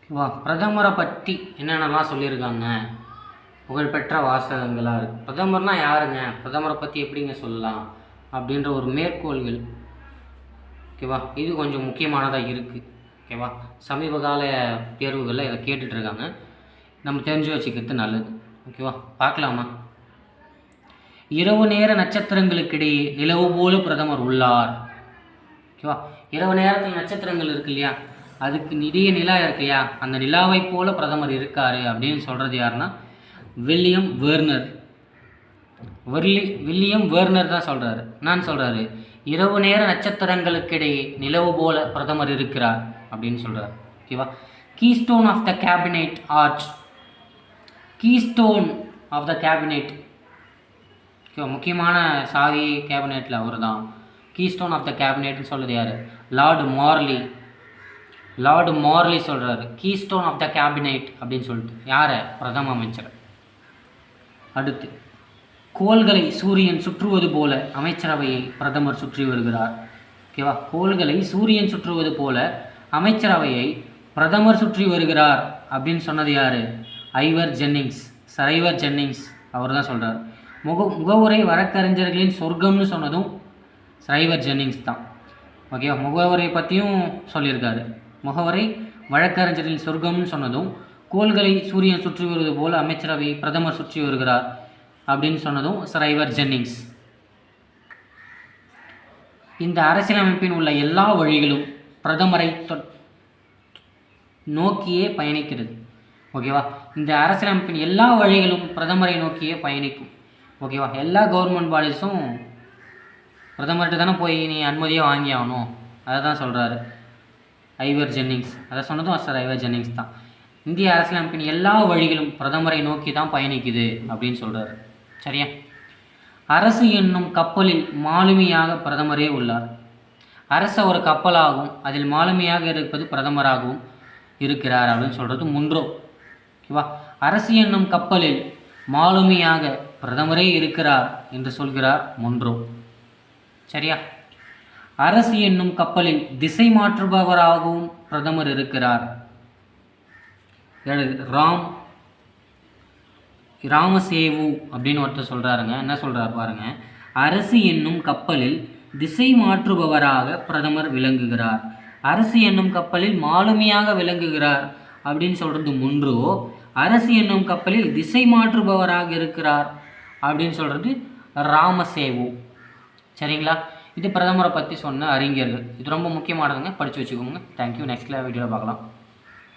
ஓகேவா? பிரதமரை பற்றி என்னென்னலாம் சொல்லியிருக்காங்க, புகழ்பெற்ற வாசகங்களாக இருக்குது. பிரதமர்னால் யாருங்க, பிரதமரை பற்றி எப்படிங்க சொல்லலாம் அப்படின்ற ஒரு மேற்கோள்கள். ஓகேவா? இது கொஞ்சம் முக்கியமானதாக இருக்குது. ஓகேவா? சமீப கால தேர்வுகளில் இதை கேட்டுட்ருக்காங்க. நம்ம தெரிஞ்சு வச்சுக்கிறது நல்லது. ஓகேவா? பார்க்கலாமா? இரவு நேர நட்சத்திரங்களுக்கிடையே நிலவு போல பிரதமர் உள்ளார். ஓகேவா? இரவு நேரத்தில் நட்சத்திரங்கள் இருக்கு இல்லையா, அதுக்கு இடையே நிலா இருக்கு இல்லையா, அந்த நிலாவை போல பிரதமர் இருக்கார் அப்படின்னு சொல்கிறது யாருன்னா வில்லியம் வேர்னர். வில்லியம் வேர்னர் தான் சொல்கிறாரு. நான் சொல்கிறாரு, இரவு நேர நட்சத்திரங்களுக்கிடையே நிலவு போல பிரதமர் இருக்கிறார் அப்படின்னு சொல்கிறார். ஓகேவா? Keystone of the cabinet arch. Keystone of the cabinet. ஓகேவா? முக்கியமான சாவி கேபினெட்டில் அவர் தான். கீஸ்டோன் ஆஃப் த கேபினெட்னு சொல்கிறது யார்? லார்டு மார்லி சொல்கிறாரு கீஸ்டோன் ஆஃப் த கேபினெட் அப்படின்னு சொல்லிட்டு. யாரை? பிரதம அமைச்சர். அடுத்து, கோள்களை சூரியன் சுற்றுவது போல அமைச்சரவையை பிரதமர் சுற்றி வருகிறார். ஓகேவா? கோள்களை சூரியன் சுற்றுவது போல அமைச்சரவையை பிரதமர் சுற்றி வருகிறார் அப்படின்னு சொன்னது யார்? சரைவர் ஜென்னிங்ஸ் அவர் தான் சொல்கிறார். முகவுரை வழக்கறிஞர்களின் சொர்க்கம்னு சொன்னதும் சரைவர் ஜென்னிங்ஸ் தான். ஓகேவா? முகவரை பற்றியும் சொல்லியிருக்காரு. முகவரை வழக்கறிஞர்களின் சொர்க்கம்னு சொன்னதும், கோள்களை சூரியன் சுற்றி வருவது போல் அமைச்சரவை பிரதமர் சுற்றி வருகிறார் அப்படின்னு சொன்னதும் சரைவர் ஜென்னிங்ஸ். இந்த அரசியலமைப்பின் உள்ள எல்லா வழிகளும் பிரதமரை நோக்கியே பயணிக்கிறது. ஓகேவா? இந்த அரசியலமைப்பின் எல்லா வழிகளும் பிரதமரை நோக்கியே பயணிக்கும். ஓகேவா? எல்லா கவர்மெண்ட் பாடிஸும் பிரதமர்கிட்ட தானே போய் நீ அனுமதியை வாங்கி ஆகணும். அதை தான் சொல்கிறாரு ஐவர் ஜென்னிங்ஸ். அதை சொன்னதும் ஐவர் ஜென்னிங்ஸ் தான். இந்திய அரசியலமைப்பின் எல்லா வழிகளும் பிரதமரை நோக்கி தான் பயணிக்குது அப்படின்னு சொல்கிறாரு. சரியா? அரசு என்னும் கப்பலில் மாலுமியாக பிரதமரே உள்ளார். அரசு ஒரு கப்பலாகவும் அதில் மாலுமியாக இருப்பது பிரதமராகவும் இருக்கிறார் அப்படின்னு சொல்கிறது முன்றோ. ஓகேவா? அரசு என்னும் கப்பலில் மாலுமியாக பிரதமரே இருக்கிறார் என்று சொல்கிறார் முன்றோ. சரியா? அரசு என்னும் கப்பலில் திசை மாற்றுபவராகவும் பிரதமர் இருக்கிறார். ராமசேவு அப்படின்னு ஒருத்தர் சொல்கிறாருங்க. என்ன சொல்கிறார் பாருங்க, அரசு என்னும் கப்பலில் திசை மாற்றுபவராக பிரதமர் விளங்குகிறார். அரசு என்னும் கப்பலில் மாலுமியாக விளங்குகிறார் அப்படின்னு சொல்கிறது முன்றோ. அரசு என்னும் கப்பலில் திசை மாற்றுபவராக இருக்கிறார் அப்படின்னு சொல்கிறது ராமசேவு. சரிங்களா? இது பிரதமரை பற்றி சொன்ன அறிஞர்கள். இது ரொம்ப முக்கியமானதுங்க, படித்து வச்சுக்கோங்க. தேங்க்யூ. நெக்ஸ்ட் வீடியோவில் பார்க்கலாம்.